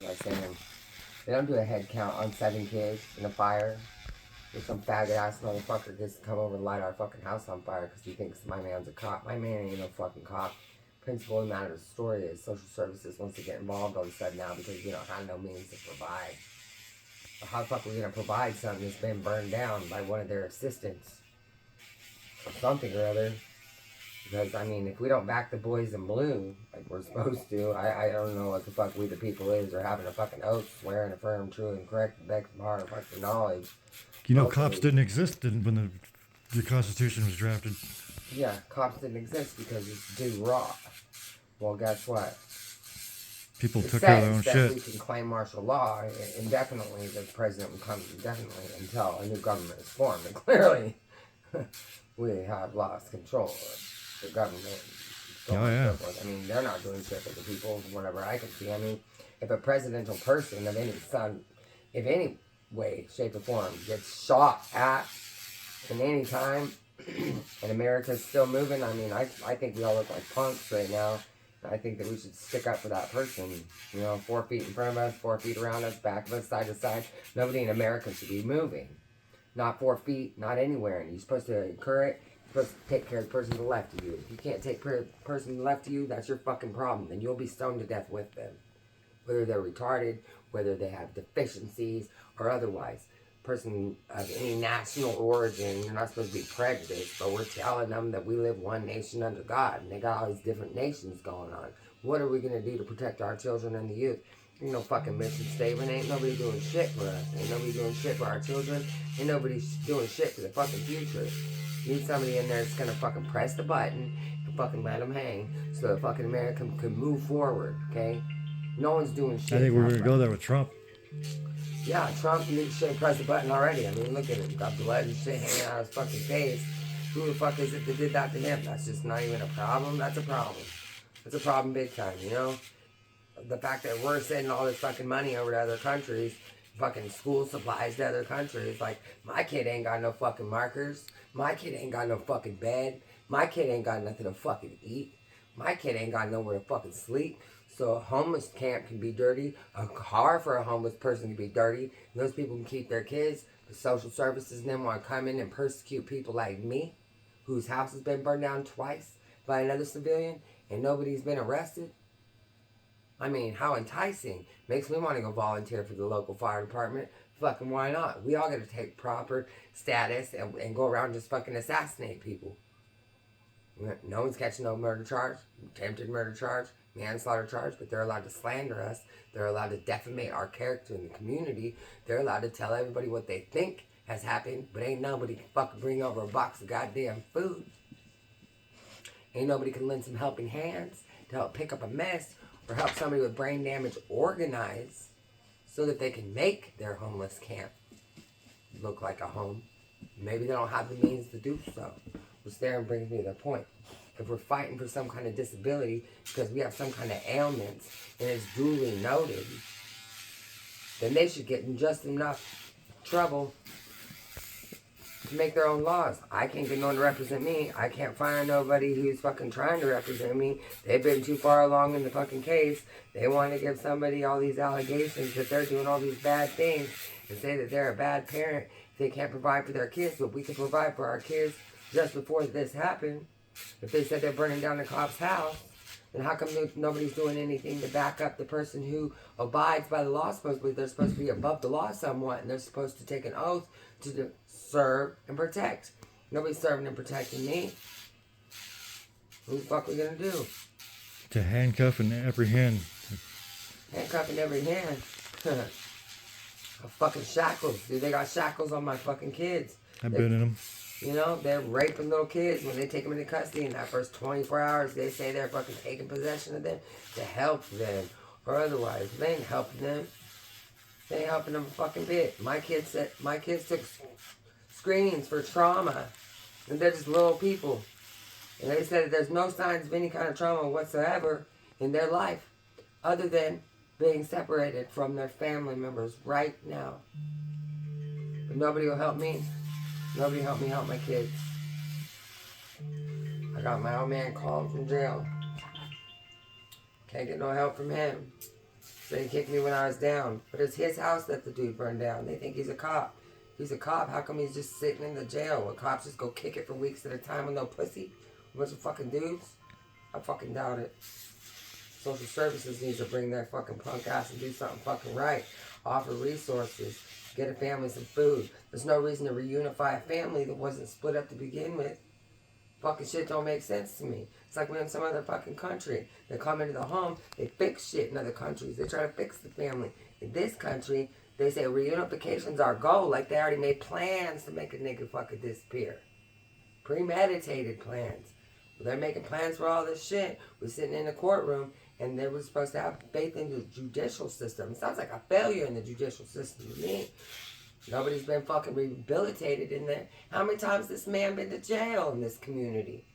Like saying they don't do a head count on 7 kids in a fire. If some faggot ass motherfucker gets to come over and light our fucking house on fire because he thinks my man's a cop. My man ain't no fucking cop. Principal of the matter of the story is social services wants to get involved all of a sudden now because you don't have no means to provide. But how the fuck are we gonna provide something that's been burned down by one of their assistants or something or other? Because, I mean, if we don't back the boys in blue like we're supposed to, I don't know what the fuck we the people is, or having a fucking oath, swearing, affirm, true and correct, the best of our fucking knowledge. You know, cops didn't exist when the Constitution was drafted. Yeah, cops didn't exist because it's due raw. Well, guess what? People took care of their own that shit. we can claim martial law indefinitely. The president will come indefinitely until a new government is formed. And clearly, we have lost control of the government. Oh, yeah. I mean, they're not doing shit for the people, whatever I can see. I mean, if a presidential person of any if any way, shape, or form gets shot at in any time, and America's still moving, I mean, I think we all look like punks right now. I think that we should stick up for that person. 4 feet in front of us, 4 feet around us, back of us, side to side. Nobody in America should be moving. Not 4 feet, not anywhere. And you're supposed to incur it. You're supposed to take care of the person to the left of you. If you can't take care of the person to the left of you, that's your fucking problem. Then you'll be stoned to death with them. Whether they're retarded, whether they have deficiencies, or otherwise. Person of any national origin, you're not supposed to be prejudiced, but we're telling them that we live one nation under God, and they got all these different nations going on. What are we going to do to protect our children and the youth? Ain't no fucking mission statement. Ain't nobody doing shit for us. Ain't nobody doing shit for our children. Ain't nobody doing shit for the fucking future. You need somebody in there that's going to fucking press the button and fucking let them hang so that fucking America can move forward, okay? No one's doing shit. I think we're going to go there with Trump. Yeah, Trump should have pressed the button already. I mean, look at him. Got blood and shit hanging out of his fucking face. Who the fuck is it that did that to him? That's just not even a problem. That's a problem. That's a problem big time, The fact that we're sending all this fucking money over to other countries, fucking school supplies to other countries. Like, my kid ain't got no fucking markers. My kid ain't got no fucking bed. My kid ain't got nothing to fucking eat. My kid ain't got nowhere to fucking sleep. So a homeless camp can be dirty. A car for a homeless person can be dirty. And those people can keep their kids. The social services and them want to come in and persecute people like me, whose house has been burned down twice by another civilian, and nobody's been arrested. I mean, how enticing. Makes me want to go volunteer for the local fire department. Fucking why not? We all got to take proper status and go around and just fucking assassinate people. No one's catching no murder charge, attempted murder charge, manslaughter charge, but they're allowed to slander us. They're allowed to defamate our character in the community. They're allowed to tell everybody what they think has happened, but ain't nobody fucking bring over a box of goddamn food. Ain't nobody can lend some helping hands to help pick up a mess or help somebody with brain damage organize so that they can make their homeless camp look like a home. Maybe they don't have the means to do so. Which there brings me to the point. If we're fighting for some kind of disability because we have some kind of ailments and it's duly noted, then they should get in just enough trouble to make their own laws. I can't get no one to represent me. I can't find nobody who's fucking trying to represent me. They've been too far along in the fucking case. They want to give somebody all these allegations that they're doing all these bad things and say that they're a bad parent. They can't provide for their kids, but we can provide for our kids just before this happened. If they said they're burning down the cop's house, then how come nobody's doing anything to back up the person who abides by the law? Supposedly they're supposed to be above the law somewhat, and they're supposed to take an oath to serve and protect. Nobody's serving and protecting me. Who the fuck are we gonna do? To handcuff and apprehend. Handcuff in every hand. Fucking shackles. Dude, they got shackles on my fucking kids. I've been in them. They're raping little kids when they take them into custody. In that first 24 hours, they say they're fucking taking possession of them to help them. Or otherwise, they ain't helping them. They ain't helping them a fucking bit. My kids took screenings for trauma. And they're just little people. And they said that there's no signs of any kind of trauma whatsoever in their life. Other than being separated from their family members right now. But nobody will help me. Nobody help me help my kids. I got my old man called from jail. Can't get no help from him. So he kicked me when I was down. But it's his house that the dude burned down. They think he's a cop. He's a cop. How come he's just sitting in the jail where cops just go kick it for weeks at a time with no pussy? A bunch of fucking dudes? I fucking doubt it. Social services needs to bring their fucking punk ass and do something fucking right. Offer resources. Get a family some food. There's no reason to reunify a family that wasn't split up to begin with. Fucking shit don't make sense to me. It's like we're in some other fucking country. They come into the home, they fix shit in other countries. They try to fix the family. In this country, they say reunification's our goal. Like they already made plans to make a nigga fucking disappear. Premeditated plans. Well, they're making plans for all this shit. We're sitting in the courtroom and they were supposed to have faith in the judicial system. It sounds like a failure in the judicial system to me. Nobody's been fucking rehabilitated in there. How many times this man been to jail in this community?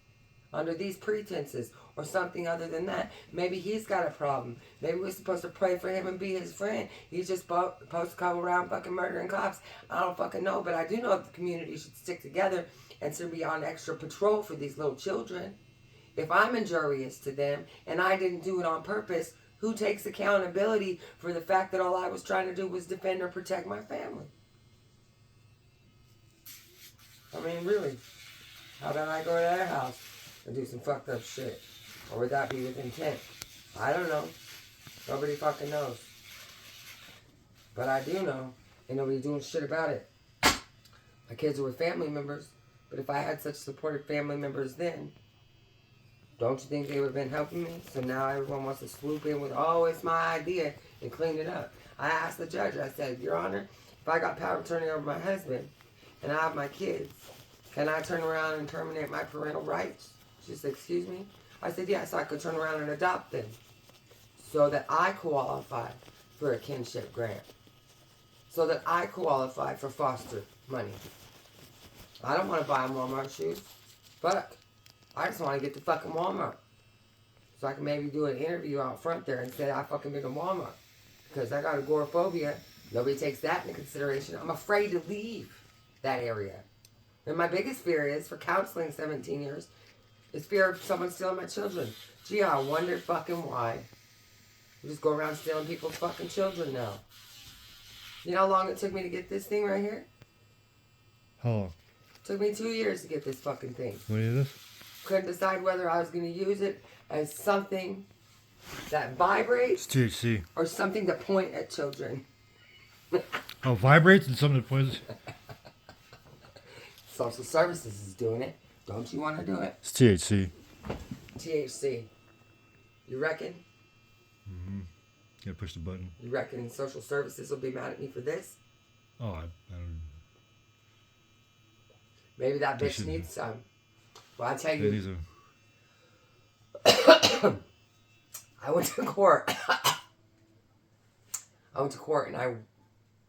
Under these pretenses or something other than that. Maybe he's got a problem. Maybe we're supposed to pray for him and be his friend. He's just supposed to come around fucking murdering cops. I don't fucking know, but I do know the community should stick together and should be on extra patrol for these little children. If I'm injurious to them and I didn't do it on purpose, who takes accountability for the fact that all I was trying to do was defend or protect my family? I mean, really, how about I go to their house and do some fucked up shit? Or would that be with intent? I don't know. Nobody fucking knows. But I do know, and nobody's doing shit about it. My kids are with family members, but if I had such supportive family members then, don't you think they would have been helping me? So now everyone wants to swoop in with, oh, it's my idea, and clean it up. I asked the judge, I said, Your Honor, if I got power of attorney over my husband, and I have my kids, can I turn around and terminate my parental rights? She said, excuse me? I said, yes, I could turn around and adopt them so that I qualify for a kinship grant, so that I qualify for foster money. I don't want to buy Walmart shoes. Fuck. I just want to get to fucking Walmart so I can maybe do an interview out front there and say I fucking been to Walmart because I got agoraphobia. Nobody takes that into consideration. I'm afraid to leave that area. And my biggest fear is, for counseling 17 years, is fear of someone stealing my children. Gee, I wonder fucking why. We just go around stealing people's fucking children now. You know how long it took me to get this thing right here? How long? It took me 2 years to get this fucking thing. What is this? Couldn't decide whether I was going to use it as something that vibrates It's THC. or something to point at children. Oh, vibrates and something that points. Social services is doing it. Don't you want to do it? It's THC. THC. You reckon? Mm-hmm. Gotta push the button. You reckon social services will be mad at me for this? Oh, I don't. Maybe that They bitch shouldn't. needs some. Well, I tell It you, needs a. I went to court. I went to court and I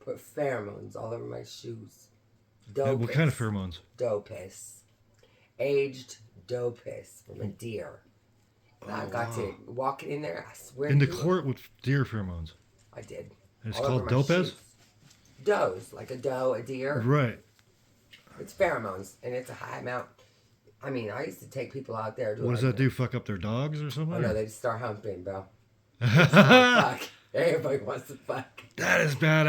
put pheromones all over my shoes. Dope. What kind of pheromones? Doe piss. Aged doe piss from a deer. And I got to walk in there, I swear In the to you, court with deer pheromones. I did. And it's All over called my Dopez? shoes. Does, like a doe, a deer. Right. It's pheromones, and it's a high amount. I mean, I used to take people out there. What does that do? Fuck up their dogs or something? Oh, no, they just start humping, bro. Fuck. Everybody wants to fuck. That is badass.